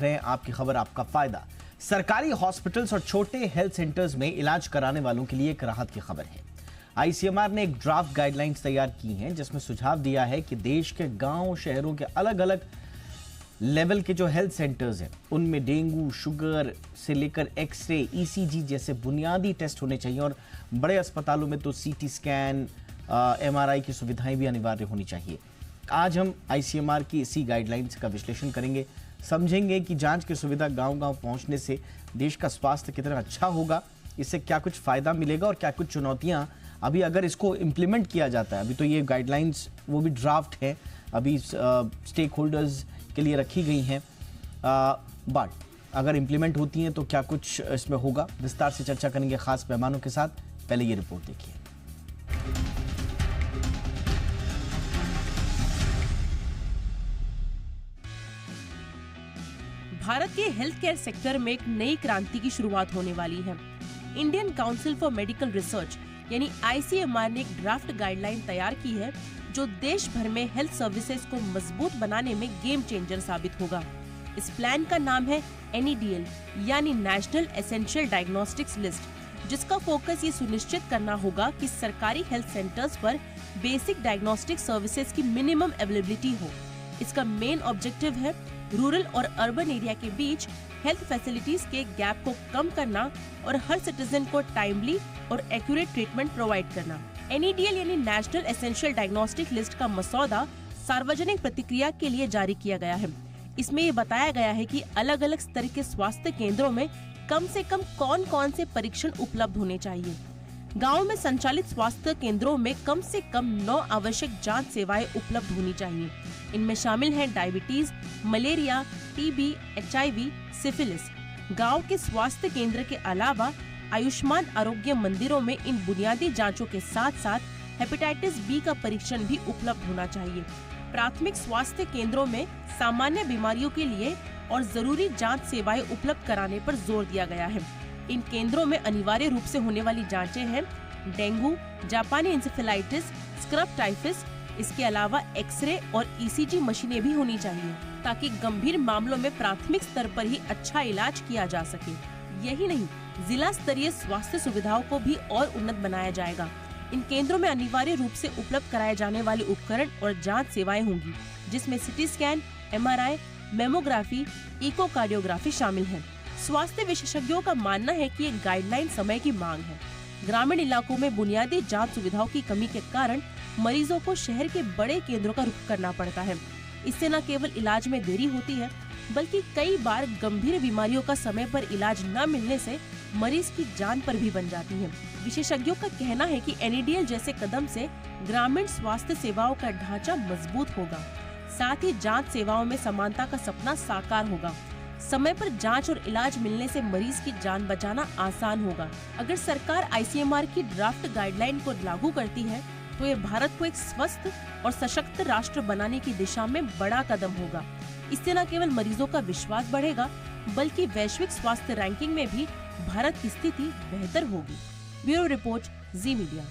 रहे हैं आपकी खबर आपका फायदा। सरकारी हॉस्पिटल्स और छोटे हेल्थ सेंटर्स में इलाज कराने वालों के लिए एक राहत की खबर है। आईसीएमआर ने एक ड्राफ्ट गाइडलाइंस तैयार की हैं जिसमें सुझाव दिया है कि देश के गांव शहरों के अलग अलग लेवल के जो हेल्थ सेंटर्स हैं उनमें डेंगू, शुगर से लेकर एक्सरे, ईसीजी जैसे बुनियादी टेस्ट होने चाहिए और बड़े अस्पतालों में तो सीटी स्कैन, एमआरआई की सुविधाएं भी अनिवार्य होनी चाहिए। आज हम आईसीएमआर की इसी गाइडलाइंस का विश्लेषण करेंगे, समझेंगे कि जांच की सुविधा गांव-गांव पहुंचने से देश का स्वास्थ्य कितना अच्छा होगा, इससे क्या कुछ फायदा मिलेगा और क्या कुछ चुनौतियां अभी अगर इसको इम्प्लीमेंट किया जाता है। अभी तो ये गाइडलाइंस वो भी ड्राफ्ट है, अभी स्टेक होल्डर्स के लिए रखी गई हैं, बट अगर इम्प्लीमेंट होती हैं तो क्या कुछ इसमें होगा, विस्तार से चर्चा करेंगे खास मेहमानों के साथ। पहले ये रिपोर्ट देखिए। भारत के हेल्थ केयर सेक्टर में एक नई क्रांति की शुरुआत होने वाली है। Indian council for medical research यानी आईसीएमआर ने एक ड्राफ्ट गाइडलाइन तैयार की है जो देश भर में हेल्थ सर्विसेज को मजबूत बनाने में गेम चेंजर साबित होगा। इस प्लान का नाम है NEDL यानी नेशनल एसेंशियल डायग्नोस्टिक्स लिस्ट, जिसका फोकस ये सुनिश्चित करना होगा कि सरकारी हेल्थ सेंटर्स पर बेसिक डायग्नोस्टिक सर्विसेज की मिनिमम अवेलेबिलिटी हो। इसका मेन ऑब्जेक्टिव है रूरल और अर्बन एरिया के बीच हेल्थ फैसिलिटीज के गैप को कम करना और हर सिटीजन को टाइमली और एक्यूरेट ट्रीटमेंट प्रोवाइड करना। NEDL यानी नेशनल एसेंशियल डायग्नोस्टिक लिस्ट का मसौदा सार्वजनिक प्रतिक्रिया के लिए जारी किया गया है। इसमें ये बताया गया है कि अलग अलग स्तर के स्वास्थ्य केंद्रों में कम से कम कौन से परीक्षण उपलब्ध होने चाहिए। गाँव में संचालित स्वास्थ्य केंद्रों में कम से कम 9 आवश्यक जांच सेवाएं उपलब्ध होनी चाहिए। इनमें शामिल हैं diabetes, malaria, TB, HIV, syphilis. गांव के स्वास्थ्य केंद्र के अलावा आयुष्मान आरोग्य मंदिरों में इन बुनियादी जांचों के साथ साथ हेपेटाइटिस B का परीक्षण भी उपलब्ध होना चाहिए। प्राथमिक स्वास्थ्य केंद्रों में सामान्य बीमारियों के लिए और जरूरी जांच सेवाएं उपलब्ध कराने पर जोर दिया गया है। इन केंद्रों में अनिवार्य रूप से होने वाली जांचें हैं डेंगू, जापानी इंसेफेलाइटिस, स्क्रब टाइफस। इसके अलावा एक्सरे और ECG मशीनें भी होनी चाहिए ताकि गंभीर मामलों में प्राथमिक स्तर पर ही अच्छा इलाज किया जा सके। यही नहीं, जिला स्तरीय स्वास्थ्य सुविधाओं को भी और उन्नत बनाया जाएगा। इन केंद्रों में अनिवार्य रूप से उपलब्ध कराए जाने वाले उपकरण और जांच सेवाएं होंगी, जिसमें CT scan, MRI, mammography, echocardiography शामिल है। स्वास्थ्य विशेषज्ञों का मानना है कि ये गाइडलाइन समय की मांग है। ग्रामीण इलाकों में बुनियादी जांच सुविधाओं की कमी के कारण मरीजों को शहर के बड़े केंद्रों का रुख करना पड़ता है। इससे न केवल इलाज में देरी होती है, बल्कि कई बार गंभीर बीमारियों का समय पर इलाज न मिलने से मरीज की जान पर भी बन जाती है। विशेषज्ञों का कहना है कि NEDL जैसे कदम से ग्रामीण स्वास्थ्य सेवाओं का ढांचा मजबूत होगा, साथ ही जांच सेवाओं में समानता का सपना साकार होगा। समय पर जांच और इलाज मिलने से मरीज की जान बचाना आसान होगा। अगर सरकार आईसीएमआर की ड्राफ्ट गाइडलाइन को लागू करती है तो ये भारत को एक स्वस्थ और सशक्त राष्ट्र बनाने की दिशा में बड़ा कदम होगा। इससे न केवल मरीजों का विश्वास बढ़ेगा, बल्कि वैश्विक स्वास्थ्य रैंकिंग में भी भारत की स्थिति बेहतर होगी। ब्यूरो रिपोर्ट, जी मीडिया।